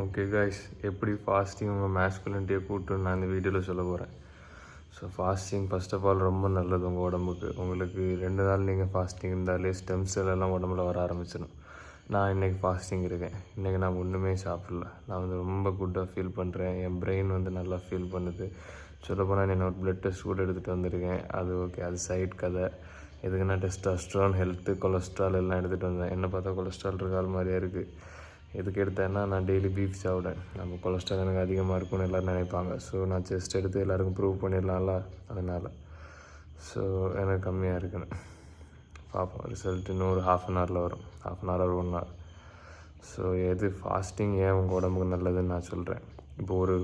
Okay guys, எப்படி fasting உங்கள் மேஸ்குலினிட்டியை கூட்டுன்னு நான் இந்த வீடியோவில் சொல்ல போகிறேன். So fasting first of all ரொம்ப நல்லது உங்கள் உடம்புக்கு. உங்களுக்கு 2 நாள் நீங்கள் ஃபாஸ்டிங் இருந்தாலே ஸ்டெம் செல் எல்லாம் உடம்புல வர ஆரம்பிச்சிடும். நான் இன்றைக்கி ஃபாஸ்டிங் இருக்கேன். இன்றைக்கி நான் ஒன்றுமே சாப்பிடல. நான் வந்து ரொம்ப குட்டாக ஃபீல் பண்ணுறேன். என் பிரெயின் வந்து நல்லா ஃபீல் பண்ணுது. சொல்லப்போனால் நான் ஒரு பிளட் டெஸ்ட் கூட எடுத்துகிட்டு வந்திருக்கேன். அது ஓகே, அது சைட் கதை. எதுக்குன்னா டெஸ்டாஸ்ட்ரான், ஹெல்த்து, கொலஸ்ட்ரால் எல்லாம் எடுத்துகிட்டு வந்தேன். என்ன பார்த்தா கொலஸ்ட்ரால் இருக்கால் மாதிரியே இருக்குது. எதுக்கு எடுத்தேன்னா, நான் டெய்லி பீஃப் சாப்பிட்டேன். நம்ம கொலஸ்ட்ரால் எனக்கு அதிகமாக இருக்கும்னு எல்லோரும் நினைப்பாங்க. ஸோ நான் செஸ்ட் எடுத்து எல்லாருக்கும் ப்ரூவ் பண்ணிடலாம்ல, அதனால். ஸோ எனக்கு கம்மியாக இருக்குன்னு பார்ப்போம். ரிசல்ட் இன்னும் ஒரு ½ hour வரும். ½ hour 1 hour. ஸோ எது ஃபாஸ்டிங் ஏன் உங்கள் உடம்புக்கு நல்லதுன்னு நான் சொல்கிறேன். இப்போ ஒரு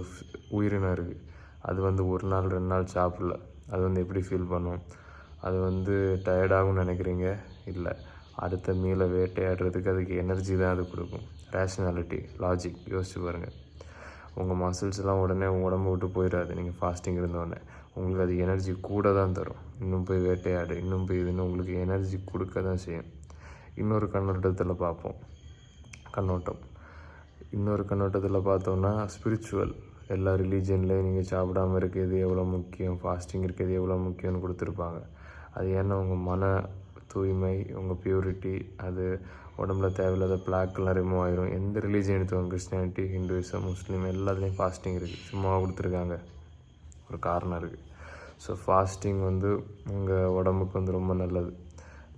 உயிரினம் இருக்குது, அது வந்து 1 நாள் 2 நாள் சாப்பிடல, அது வந்து எப்படி ஃபீல் பண்ணும்? அது வந்து டயர்டாகும்னு நினைக்கிறீங்க? இல்லை, அடுத்த மீலை வேட்டையாடுறதுக்கு அதுக்கு எனர்ஜி தான் அது கொடுக்கும். ரேஷ்னாலிட்டி, லாஜிக் யோசிச்சு பாருங்கள். உங்கள் மசில்ஸ்லாம் உடனே உங்கள் உடம்பு விட்டு போயிடாது. நீங்கள் ஃபாஸ்டிங் இருந்தோடனே உங்களுக்கு அது எனர்ஜி கூட தான் தரும். இன்னும் போய் வேட்டையாடு, இன்னும் போய் இதுன்னு உங்களுக்கு எனர்ஜி கொடுக்க தான் செய்யும். இன்னொரு கண்ணோட்டத்தில் பார்ப்போம். இன்னொரு கண்ணோட்டத்தில் பார்த்தோன்னா ஸ்பிரிச்சுவல். எல்லா ரிலீஜன்லேயும் நீங்கள் சாப்பிடாமல் இருக்கிறது எவ்வளோ முக்கியம், ஃபாஸ்டிங் இருக்கிறது எவ்வளோ முக்கியம்னு கொடுத்துருப்பாங்க. அது ஏன்னா உங்கள் மன தூய்மை, உங்கள் பியூரிட்டி, அது உடம்புல தேவையில்லாத பிளாக்கெலாம் ரிமூவ் ஆகிரும். எந்த ரிலீஜன் எடுத்துவாங்க, கிறிஸ்டியானிட்டி, ஹிந்துவிசம், முஸ்லீம், எல்லாத்துலேயும் ஃபாஸ்டிங் இருக்குது. சும்மா கொடுத்துருக்காங்க, ஒரு காரணம் இருக்குது. ஸோ ஃபாஸ்டிங் வந்து உங்கள் உடம்புக்கு வந்து ரொம்ப நல்லது.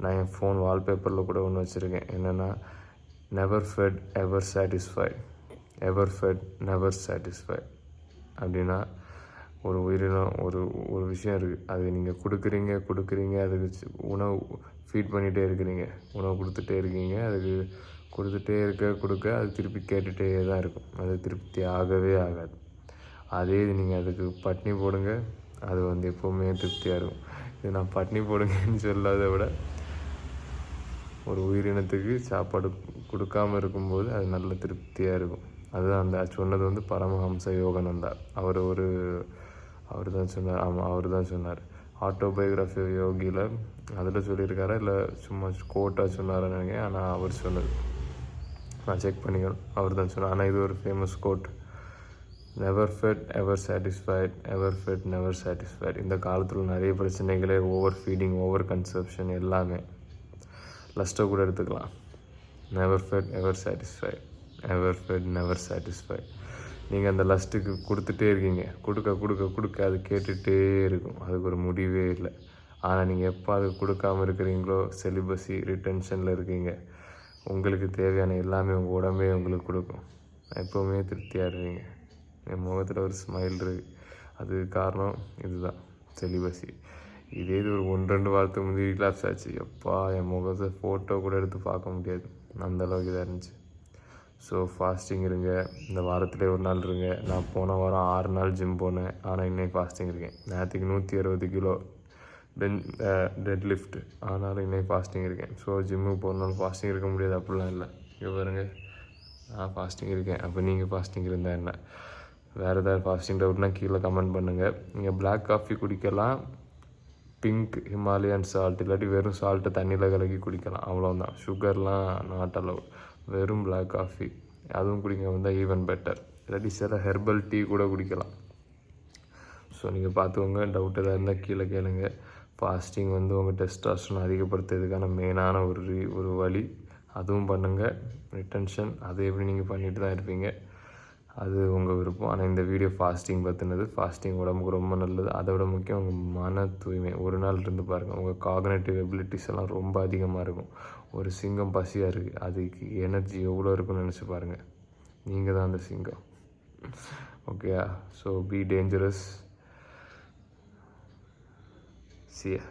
நான் என் ஃபோன் வால்பேப்பரில் கூட ஒன்று வச்சுருக்கேன். என்னென்னா, நெவர் ஃபெட் எவர் சாட்டிஸ்ஃபைட், எவர் ஃபெட் நெவர் சாட்டிஸ்ஃபைட். அப்படின்னா ஒரு உயிரினம், ஒரு விஷயம் இருக்குது, அது நீங்கள் கொடுக்குறீங்க, அதுக்கு உணவு ஃபீட் பண்ணிகிட்டே இருக்கிறீங்க, உணவு கொடுத்துட்டே இருக்கீங்க, அதுக்கு கொடுத்துட்டே கொடுக்க அது திருப்பி கேட்டுகிட்டே தான் இருக்கும். அது திருப்தி ஆகவே ஆகாது. அதே இது நீங்கள் அதுக்கு பட்னி போடுங்க, அது வந்து எப்போவுமே திருப்தியாக இருக்கும். இது நான் பட்னி போடுங்கன்னு சொல்லாத விட, ஒரு உயிரினத்துக்கு சாப்பாடு கொடுக்காமல் இருக்கும்போது அது நல்ல திருப்தியாக இருக்கும். அதுதான் அந்த சொன்னது வந்து பரமஹம்ச யோகானந்தா. அவர் தான் சொன்னார். ஆட்டோபயோகிராஃபி யோகியில் அதில் சொல்லியிருக்காரா இல்லை சும்மா கோட்டாக சொன்னார்னு நினைக்கிறேன். ஆனால் அவர் சொன்னது நான் செக் பண்ணிக்கணும். அவர் தான் சொன்னார். ஆனால் இது ஒரு ஃபேமஸ் கோட். நெவர் ஃபெட் எவர் சாட்டிஸ்ஃபைட், எவர் ஃபெட் நெவர் சாட்டிஸ்ஃபைட். இந்த காலத்தில் நிறைய பிரச்சனைகளே ஓவர் ஃபீடிங், ஓவர் கன்சப்ஷன், எல்லாமே. லஸ்ட்டை கூட எடுத்துக்கலாம். நெவர் ஃபெட் எவர் சாட்டிஸ்ஃபைட், எவர் ஃபெட் நெவர் சாட்டிஸ்ஃபைட். நீங்கள் அந்த லஸ்ட்டுக்கு கொடுத்துட்டே இருக்கீங்க, கொடுக்க அது கேட்டுகிட்டே இருக்கும். அதுக்கு ஒரு முடிவே இல்லை. ஆனால் நீங்கள் எப்போ அது கொடுக்காமல் இருக்கிறீங்களோ, செலிபஸி, ரிட்டென்ஷனில் இருக்கீங்க, உங்களுக்கு தேவையான எல்லாமே உங்கள் உடம்பே உங்களுக்கு கொடுக்கும். எப்போவுமே திருப்தியாக இருவீங்க. என் முகத்தில் ஒரு ஸ்மைல் இருக்குது. அது காரணம் இதுதான், செலிபஸி. இதே இது ஒரு 1-2 வாரத்துக்கு முந்தைய ரிலாப்ஸ் ஆச்சு. எப்பா, என் முகத்தை ஃபோட்டோ கூட எடுத்து பார்க்க முடியாது, அந்தளவுக்கு இதாக இருந்துச்சு. ஸோ ஃபாஸ்டிங் இருங்க. இந்த வாரத்தில் 1 நாள் இருங்க. நான் போன வாரம் 6 நாள் ஜிம் போனேன். ஆனால் இன்னைக்கு ஃபாஸ்டிங் இருக்கேன். நேற்றுக்கு 160 கிலோ டெட் லிஃப்ட், ஆனாலும் இன்னைக்கு ஃபாஸ்டிங் இருக்கேன். ஸோ ஜிம்முக்கு போகிறனாலும் ஃபாஸ்டிங் இருக்க முடியாது அப்படிலாம் இல்லை. இங்கே பாருங்கள், நான் ஃபாஸ்டிங் இருக்கேன். அப்போ நீங்கள் ஃபாஸ்டிங் இருந்தால் என்ன? வேறு ஏதாவது ஃபாஸ்டிங் டவுட்னா கீழே கமெண்ட் பண்ணுங்கள். நீங்கள் பிளாக் காஃபி குடிக்கலாம், பிங்க் ஹிமாலயன் சால்ட், இல்லாட்டி வெறும் சால்ட்டை தண்ணியில் கலக்கி குடிக்கலாம், அவ்வளோதான். சுகர்லாம் நாட் அலோவ். வெறும் பிளாக் காஃபி அதுவும் குடிக்க வந்தால் ஈவன் பெட்டர். இல்லாட்டி சில ஹெர்பல் டீ கூட குடிக்கலாம். ஸோ நீங்கள் பார்த்துக்கோங்க. டவுட் எதாவது இருந்தால் கீழே கேளுங்க. ஃபாஸ்டிங் வந்து உங்கள் டெஸ்டாஸ்டரோன் அதிகப்படுத்துறதுக்கான மெயினான ஒரு வழி. அதுவும் பண்ணுங்கள். ரிட்டென்ஷன் அது எப்படி நீங்கள் பண்ணிட்டு தான் இருப்பீங்க, அது உங்கள் விருப்பம். ஆனால் இந்த வீடியோ ஃபாஸ்டிங் பற்றினது. ஃபாஸ்டிங் உடம்புக்கு ரொம்ப நல்லது. அதை விட முக்கியம் உங்கள் மன தூய்மை. 1 நாள் இருந்து பாருங்கள், உங்கள் காக்னேட்டிவ் எபிலிட்டிஸ் எல்லாம் ரொம்ப அதிகமாக இருக்கும். ஒரு சிங்கம் பசியாக இருக்குது, அதுக்கு எனர்ஜி எவ்வளோ இருக்குன்னு நினச்சி பாருங்கள். நீங்கள் தான் அந்த சிங்கம். ஓகேயா? So B dangerous. See ya.